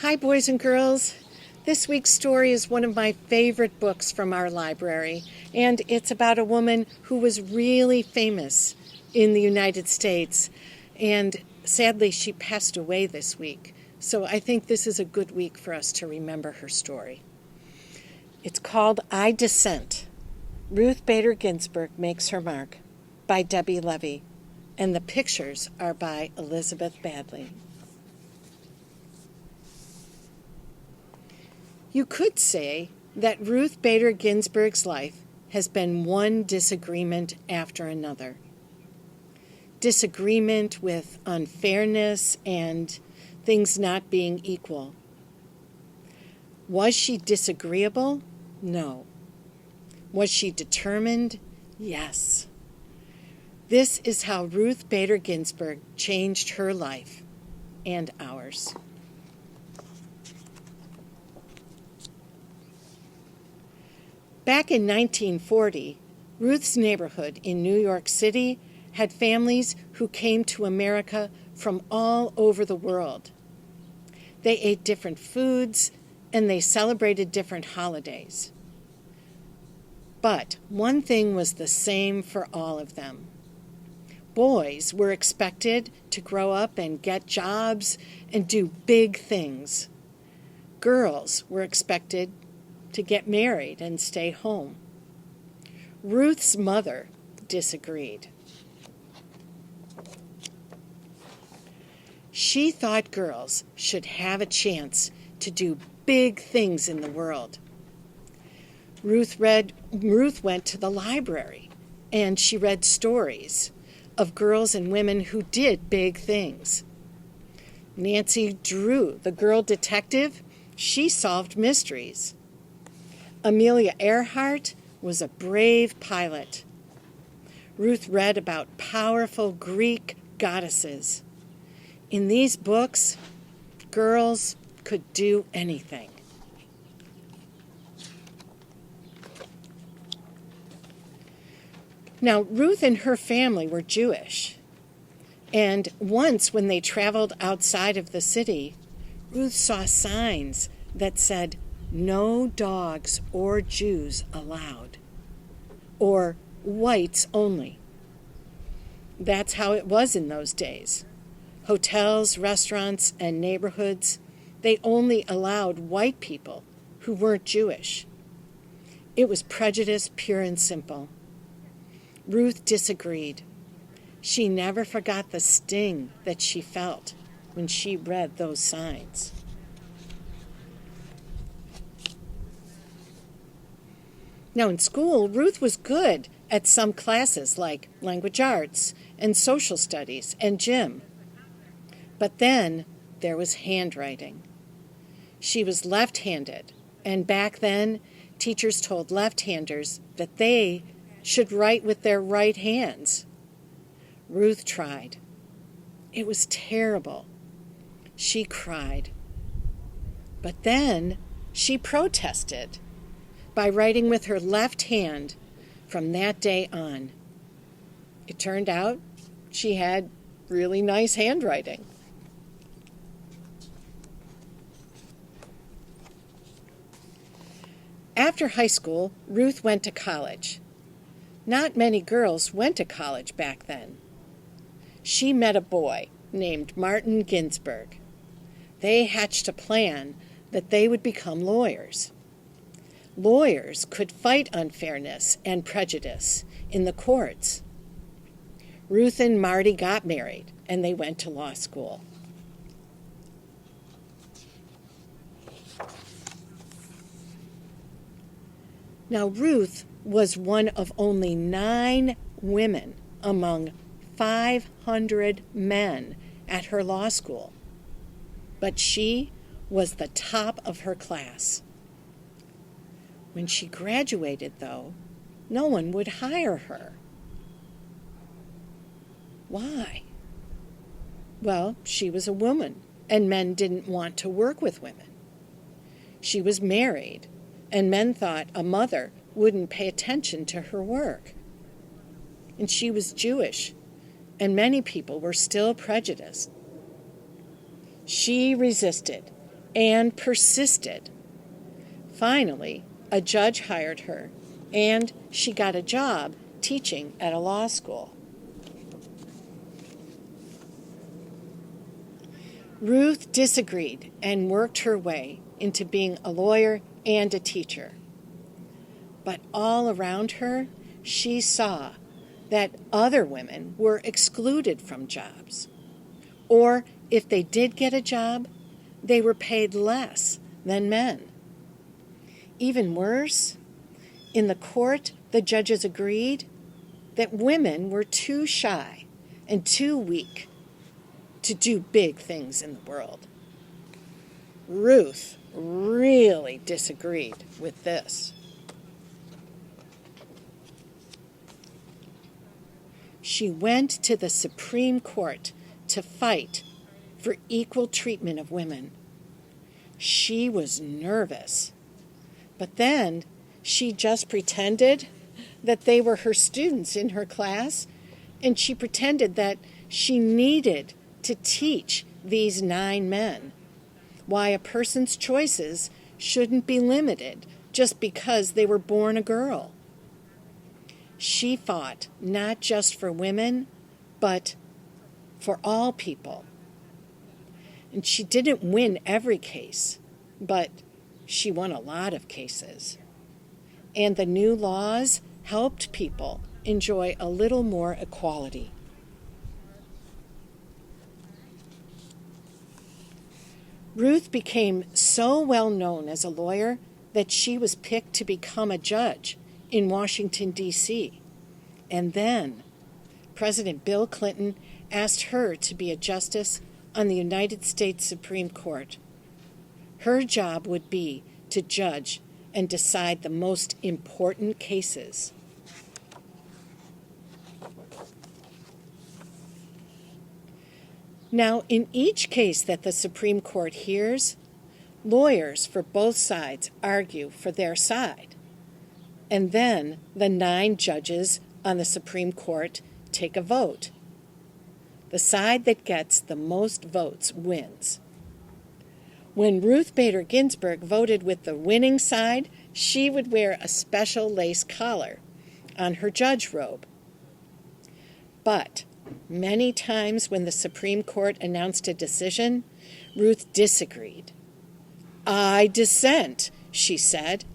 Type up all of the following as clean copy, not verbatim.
Hi, boys and girls. This week's story is one of my favorite books from our library, and it's about a woman who was really famous in the United States, and sadly, she passed away this week. So I think this is a good week for us to remember her story. It's called I Dissent. Ruth Bader Ginsburg Makes Her Mark by Debbie Levy, and the pictures are by Elizabeth Badley. You could say that Ruth Bader Ginsburg's life has been one disagreement after another. Disagreement with unfairness and things not being equal. Was she disagreeable? No. Was she determined? Yes. This is how Ruth Bader Ginsburg changed her life and ours. Back in 1940, Ruth's neighborhood in New York City had families who came to America from all over the world. They ate different foods and they celebrated different holidays. But one thing was the same for all of them. Boys were expected to grow up and get jobs and do big things. Girls were expected to get married and stay home. Ruth's mother disagreed. She thought girls should have a chance to do big things in the world. Ruth went to the library and she read stories of girls and women who did big things. Nancy Drew, the girl detective, she solved mysteries. Amelia Earhart was a brave pilot. Ruth read about powerful Greek goddesses. In these books, girls could do anything. Now, Ruth and her family were Jewish. And once when they traveled outside of the city, Ruth saw signs that said, "No dogs or Jews allowed," or "whites only." That's how it was in those days. Hotels, restaurants, and neighborhoods, they only allowed white people who weren't Jewish. It was prejudice pure and simple. Ruth disagreed. She never forgot the sting that she felt when she read those signs. Now, in school, Ruth was good at some classes like language arts and social studies and gym. But then there was handwriting. She was left-handed, and back then, teachers told left-handers that they should write with their right hands. Ruth tried. It was terrible. She cried. But then she protested by writing with her left hand from that day on. It turned out she had really nice handwriting. After high school, Ruth went to college. Not many girls went to college back then. She met a boy named Martin Ginsburg. They hatched a plan that they would become lawyers. Lawyers could fight unfairness and prejudice in the courts. Ruth and Marty got married, and they went to law school. Now, Ruth was one of only 9 women among 500 men at her law school, but she was the top of her class. When she graduated, though, no one would hire her. Why? Well, she was a woman, and men didn't want to work with women. She was married, and men thought a mother wouldn't pay attention to her work. And she was Jewish, and many people were still prejudiced. She resisted, and persisted. Finally, a judge hired her, and she got a job teaching at a law school. Ruth disagreed and worked her way into being a lawyer and a teacher. But all around her, she saw that other women were excluded from jobs. Or if they did get a job, they were paid less than men. Even worse, in the court, the judges agreed that women were too shy and too weak to do big things in the world. Ruth really disagreed with this. She went to the Supreme Court to fight for equal treatment of women. She was nervous, but then she just pretended that they were her students in her class, and she pretended that she needed to teach these 9 men why a person's choices shouldn't be limited just because they were born a girl. She fought not just for women, but for all people. And she didn't win every case, but she won a lot of cases. And the new laws helped people enjoy a little more equality. Ruth became so well known as a lawyer that she was picked to become a judge in Washington, D.C. And then President Bill Clinton asked her to be a justice on the United States Supreme Court. Her job would be to judge and decide the most important cases. Now, in each case that the Supreme Court hears, lawyers for both sides argue for their side. And then the 9 judges on the Supreme Court take a vote. The side that gets the most votes wins. When Ruth Bader Ginsburg voted with the winning side, she would wear a special lace collar on her judge robe. But many times when the Supreme Court announced a decision, Ruth disagreed. "I dissent," she said.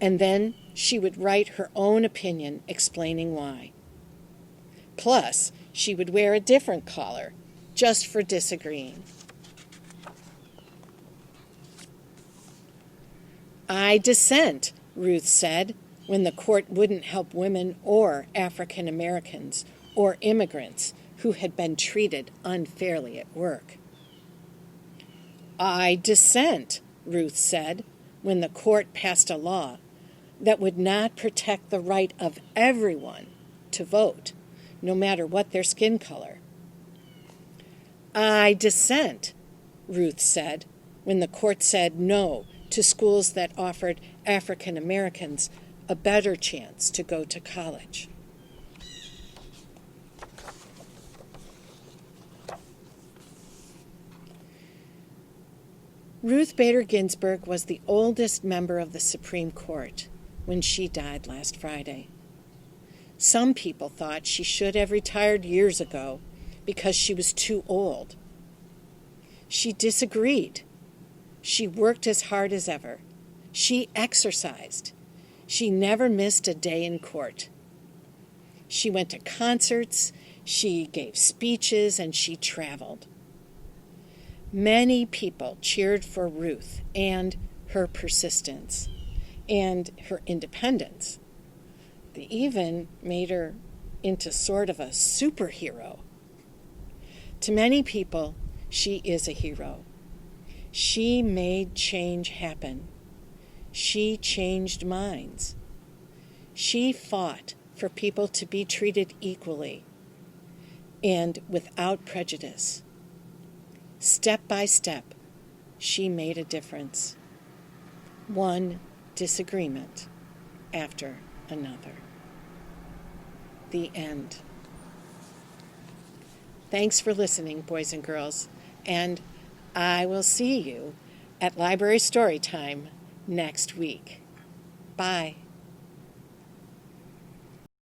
And then she would write her own opinion explaining why. Plus, she would wear a different collar just for disagreeing. "I dissent," Ruth said, when the court wouldn't help women or African Americans or immigrants who had been treated unfairly at work. "I dissent," Ruth said, when the court passed a law that would not protect the right of everyone to vote, no matter what their skin color. "I dissent," Ruth said, when the court said no to schools that offered African Americans a better chance to go to college. Ruth Bader Ginsburg was the oldest member of the Supreme Court when she died last Friday. Some people thought she should have retired years ago because she was too old. She disagreed. She worked as hard as ever. She exercised. She never missed a day in court. She went to concerts, she gave speeches, and she traveled. Many people cheered for Ruth and her persistence and her independence. They even made her into sort of a superhero. To many people, she is a hero. She made change happen. She changed minds. She fought for people to be treated equally and without prejudice. Step by step, she made a difference. One disagreement after another. The end. Thanks for listening, boys and girls, and I will see you at Library Storytime next week. Bye.